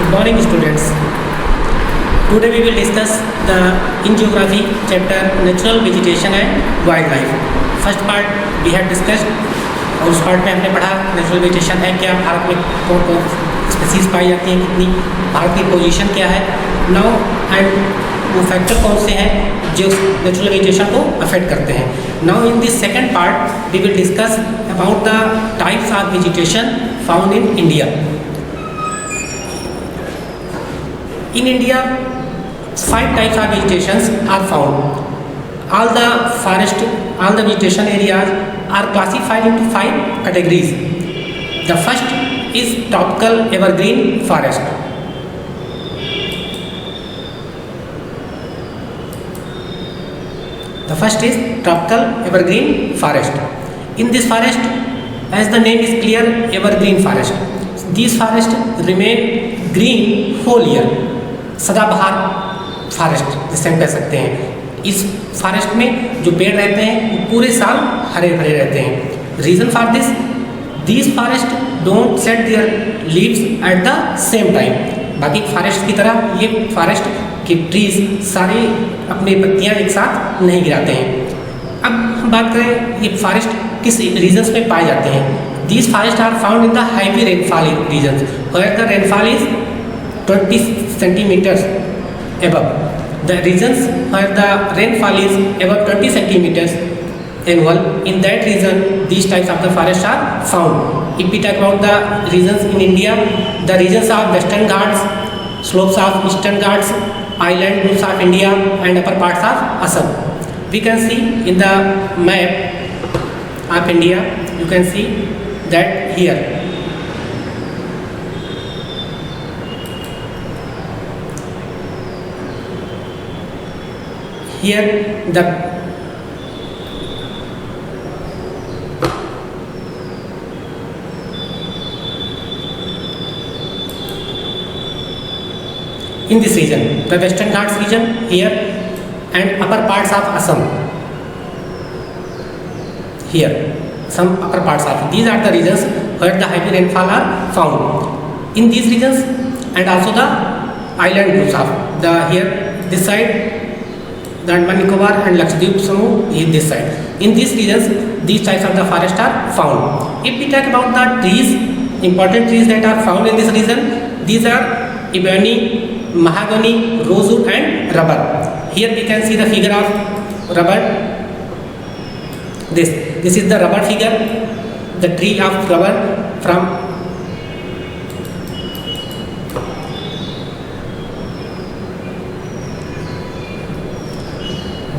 Good morning, students. Today we will discuss the in geography chapter natural vegetation and wildlife. First part we had discussed और उस part में हमने पढ़ा natural vegetation है क्या, भारत में कौन कौन स्पीसीज पाई जाती हैं, कितनी, भारत की पोजीशन क्या है, नाउ एंड वो फैक्टर कौन से हैं जो नेचुरल वेजिटेशन को अफेक्ट करते हैं. Now in this second part we will discuss about the types of vegetation found in India. In India, 5 types of vegetations are found. All the vegetation areas are classified into 5 categories. The first is tropical evergreen forest. The first is tropical evergreen forest. In this forest, as the name is clear, evergreen forest. These forests remain green whole year. सदाबहार forest जिसे हम कह सकते हैं. इस forest में जो पेड़ रहते हैं वो पूरे साल हरे भरे रहते हैं. Reason for this, these forest don't set there leaves at the same time. बाकी फॉरेस्ट की तरह ये फॉरेस्ट के ट्रीज सारे अपने पत्तियां एक साथ नहीं गिराते हैं. अब हम बात करें ये फॉरेस्ट किस रीजन्स में पाए जाते हैं. These forest are found in the heavy rainfall regions where the rainfall is 20 centimeters above. The regions where the rainfall is above 20 centimeters annual, in that region these types of the forests are found. If we talk about the regions in India, the regions of Western Ghats, slopes of Eastern Ghats, island groups of India and upper parts of Assam. We can see in the map of India, you can see that here. Here the in this region, the Western Ghats region here and upper parts of Assam here, some upper parts of these are the regions where the heavy rainfall are found. In these regions and also the island groups of the here this side, the Andaman Nicobar and Lakshadweep Samu in this side. In these regions, these types of the forest are found. If we talk about the trees, important trees that are found in this region, these are ebony, mahogany, rosewood and rubber. Here we can see the figure of rubber. This is the rubber figure, the tree of rubber from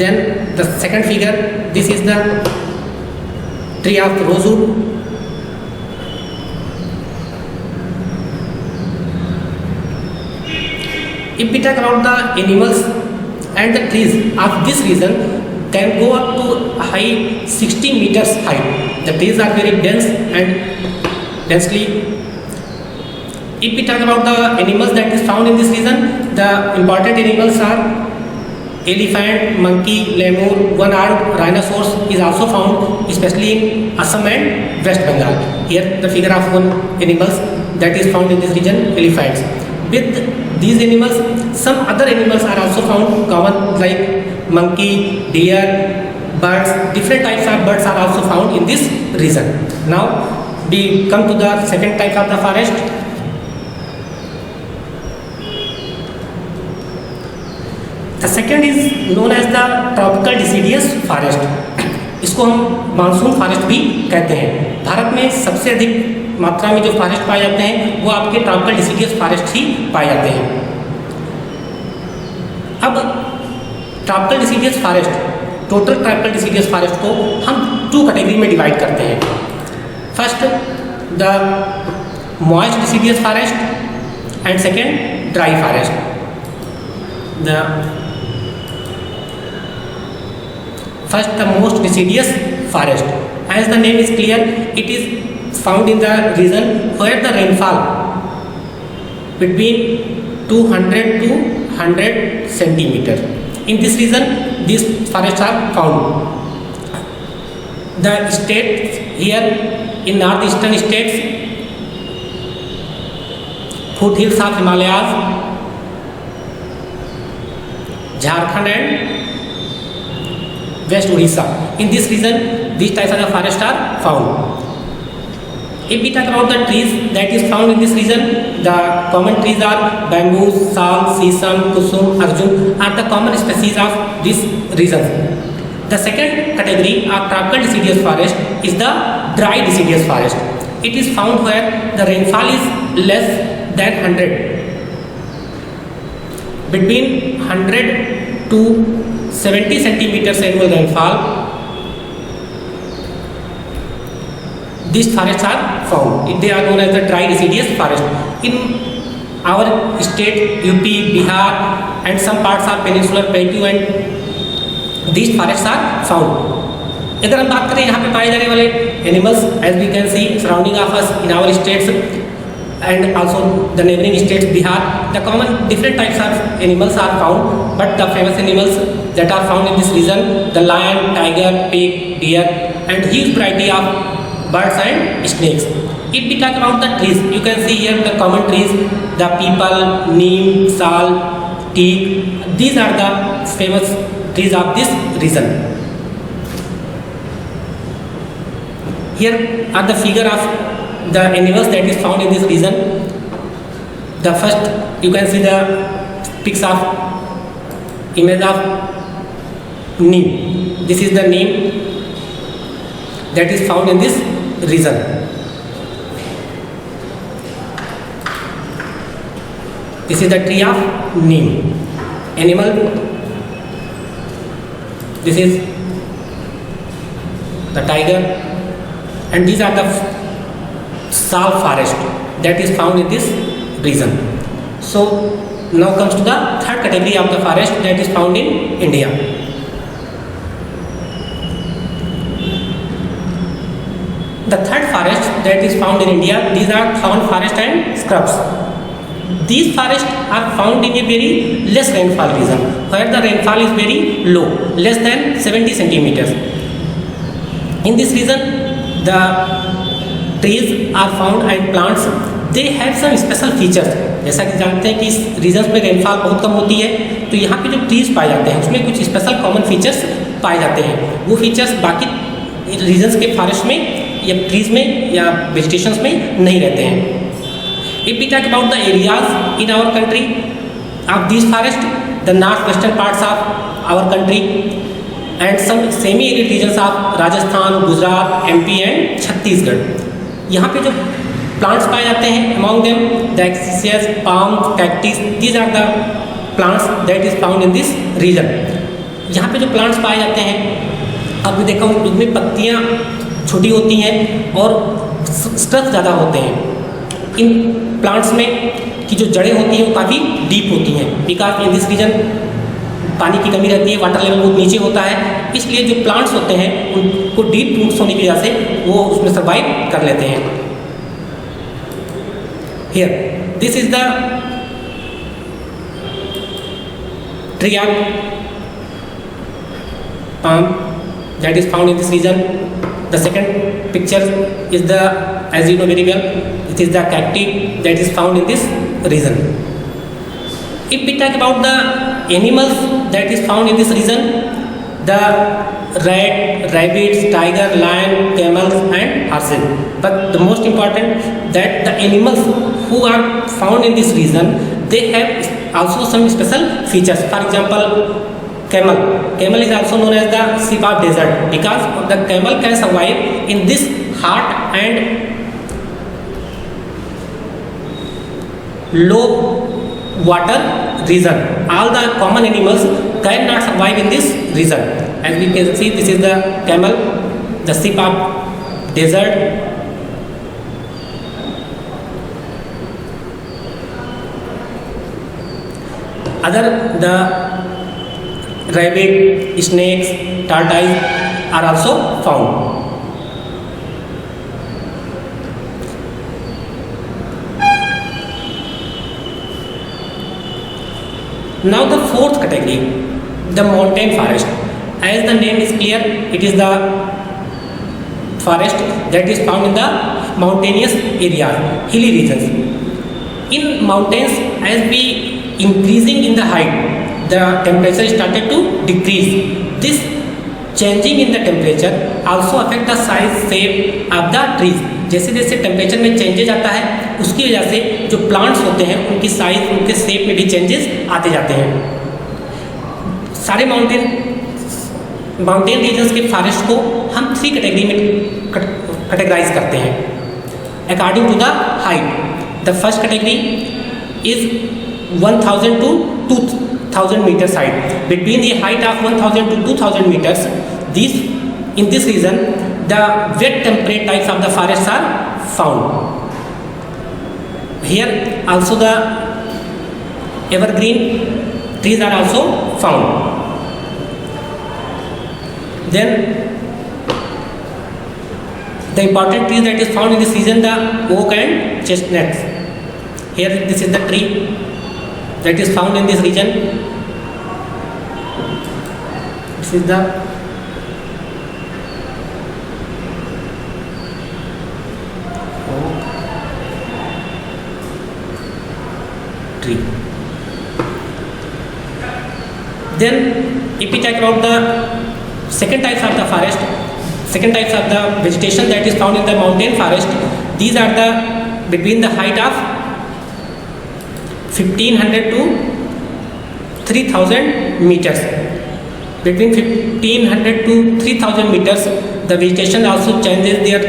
then the second figure, this is the tree of rosewood. If we talk about the animals and the trees of this region can go up to high 60 meters high. The trees are very dense and densely. If we talk about the animals that is found in this region, the important animals are elephant, monkey, lemur, one-armed rhinoceros is also found, especially in Assam and West Bengal. Here the figure of one animals that is found in this region, elephants. With these animals, some other animals are also found common like monkey, deer, birds. Different types of birds are also found in this region. Now we come to the second type of the forest. The second is known as the tropical deciduous forest. इसको हम monsoon forest भी कहते हैं. भारत में सबसे अधिक मात्रा में जो फॉरेस्ट पाए जाते हैं वो आपके ट्रॉपिकल डिसीडियस फॉरेस्ट ही पाए जाते हैं. अब tropical deciduous forest, total tropical deciduous forest को हम 2 कैटेगरी में डिवाइड करते हैं. First the moist deciduous forest and second dry forest. The first, the most deciduous forest. As the name is clear, it is found in the region where the rainfall between 200 to 100 centimeter. In this region, these forests are found. The states here in northeastern states foothills of Himalayas, Jharkhand and West Orissa. In this region, these types of the forests are found. If we talk about the trees that is found in this region, the common trees are bamboo, sal, sisam, kusum, arjun are the common species of this region. The second category of tropical deciduous forest is the dry deciduous forest. It is found where the rainfall is less than 100. Between 100 to 70 centimeters annual rainfall, these forests are found. They are known as the dry deciduous forest. In our state, UP, Bihar and some parts of peninsular plateau and these forests are found. अगर हम बात करें यहाँ पे पाए जाने वाले animals, as we can see surrounding of us in our states and also the neighboring states Bihar, the common different types of animals are found, but the famous animals that are found in this region, the lion, tiger, pig, deer and huge variety of birds and snakes. If we talk about the trees, you can see here the common trees, the peepal, neem, sal, teak, these are the famous trees of this region. Here are the figure of the animals that is found in this region. The first, you can see the pics of image of neem. This is the neem that is found in this region. This is the tree of neem. Animal, this is the tiger, and these are the sal forest that is found in this region. So now comes to the third category of the forest that is found in India. The third forest that is found in India, these are thorn forest and scrubs. These forests are found in a very less rainfall region where the rainfall is very low, less than 70 centimeters. In this region, the trees are found and plants, they have some special features. जैसा कि जानते हैं कि इस regions में rainfall बहुत कम होती है, तो यहाँ पे जो ट्रीज पाए जाते हैं उसमें कुछ स्पेशल कॉमन फीचर्स पाए जाते हैं. वो फीचर्स बाकी रीजन्स के फॉरेस्ट में या ट्रीज में या वेजिटेशंस में नहीं रहते हैं. If we talk about the areas in our country of this forest, the north western parts of our country and some semi-arid regions of Rajasthan, Gujarat, MP and Chhattisgarh. यहाँ पे जो plants पाए जाते हैं, among them the acacias, palm, cactus, these are the plants that is found in this region. यहाँ पे जो plants पाए जाते हैं, अब देखा हूँ इनमें पत्तियाँ छोटी होती हैं और स्ट्रक्चर ज़्यादा होते हैं. इन plants में की जो जड़ें होती हैं वो काफ़ी डीप होती हैं, because in this region पानी की कमी रहती है, वाटर लेवल बहुत नीचे होता है, इसलिए जो प्लांट्स होते हैं उनको डीप रूट्स होने की वजह से वो उसमें सर्वाइव कर लेते हैं. Here this is the tree of palm that is found in this region. The second picture is the, as you know very well, it is the cacti that is found in this region. If we talk about the animals that is found in this region, the rat, rabbits, tiger, lion, camels and horses. But the most important that the animals who are found in this region, they have also some special features. For example, camel. Camel is also known as the sheep of desert because the camel can survive in this hot and low water region. All the common animals cannot survive in this region. As we can see, this is the camel, the sheep of desert. Other the rabbit, snakes, tortoise are also found. Now the fourth category, the mountain forest. As the name is clear, it is the forest that is found in the mountainous areas, hilly regions. In mountains, as we increasing in the height, the temperature started to decrease. This changing in the temperature also affect the size shape of the trees. जैसे जैसे temperature में changes आता है, उसकी वजह से जो plants होते हैं उनकी साइज, उनके शेप में भी चेंजेस आते जाते हैं. सारे माउंटेन रीजन्स के फॉरेस्ट को हम 3 कैटेगरी में कैटेगराइज करते हैं according to the height. The first category is 1000 to 2000 meters height. Between the height of 1000 to 2000 meters, in this region, the wet temperate types of the forests are found. Here also the evergreen trees are also found. Then the important trees that is found in this region, the oak and chestnuts. Here this is the tree that is found in this region. This is the tree. Then if we talk about the second types of the forest, second types of the vegetation that is found in the mountain forest, these are the between the height of 1500 to 3000 meters. Between 1500 to 3000 meters, the vegetation also changes their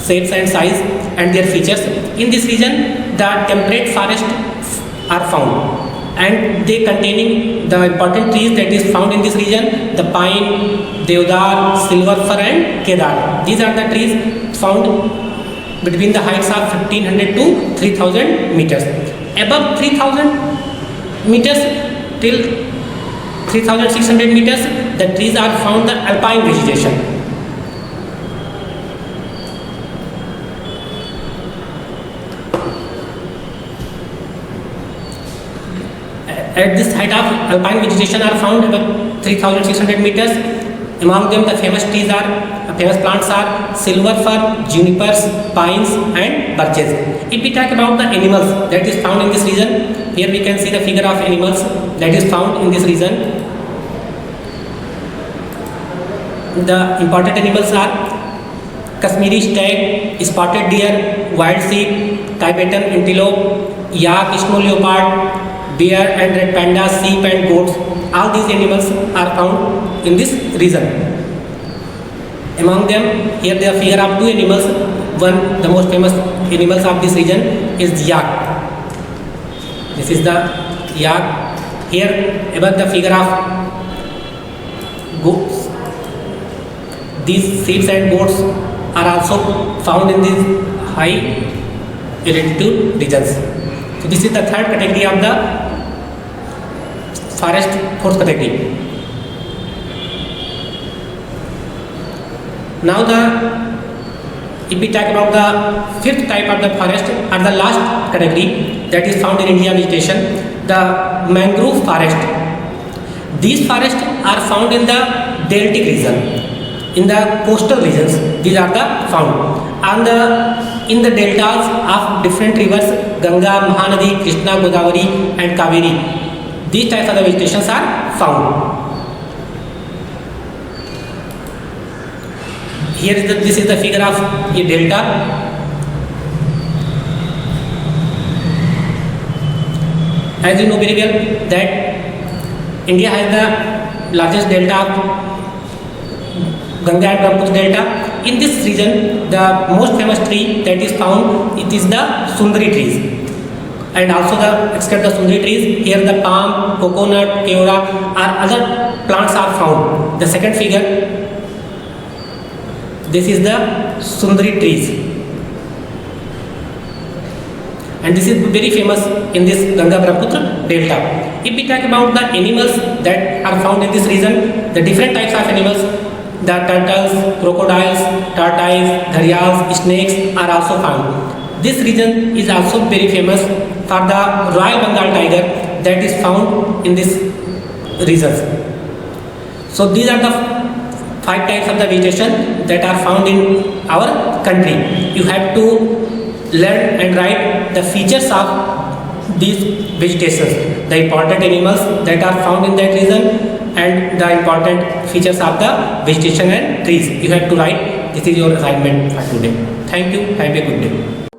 shapes and size and their features. In this region, the temperate forests are found, and they containing the important trees that is found in this region: the pine, deodar, silver fir, and kedar. These are the trees found between the heights of 1500 to 3000 meters. Above 3000 meters till 3600 meters, the trees are found the alpine vegetation. At this height of alpine vegetation are found above 3600 meters. Among them, the famous plants are silver fir, junipers, pines, and birches. If we talk about the animals that is found in this region, here we can see the figure of animals that is found in this region. The important animals are Kashmiri stag, spotted deer, wild sheep, Tibetan antelope, yak, snow leopard, bear and red panda, sheep and goats. All these animals are found in this region. Among them, here there are figure of 2 animals. One, the most famous animals of this region is yak. This is the yak. Here above the figure of goats. These sheep and goats are also found in these high altitude regions. So this is the third category of the forest, fourth category. Now if we talk about the fifth type of the forest or the last category that is found in India vegetation, the mangrove forest. These forests are found in the deltic region, in the coastal regions. These are the found, and in the deltas of different rivers: Ganga, Mahanadi, Krishna, Godavari, and Kaveri. These types of the vegetations are found. Here is this is the figure of a delta. As you know very well that India has the largest delta of Ganga and Brahmaputra delta. In this region, the most famous tree that is found, it is the Sundari trees, and also except the Sundari trees, here the palm, coconut, keora, or other plants are found. The second figure, this is the Sundari trees, and this is very famous in this Ganga Brahmaputra delta. If we talk about the animals that are found in this region, the different types of animals, the turtles, crocodiles, tortoise, gharials, snakes are also found. This region is also very famous for the Royal Bengal tiger that is found in this region. So these are the 5 types of the vegetation that are found in our country. You have to learn and write the features of these vegetations, the important animals that are found in that region, and the important features of the vegetation and trees. You have to write. This is your assignment for today. Thank you. Have a good day.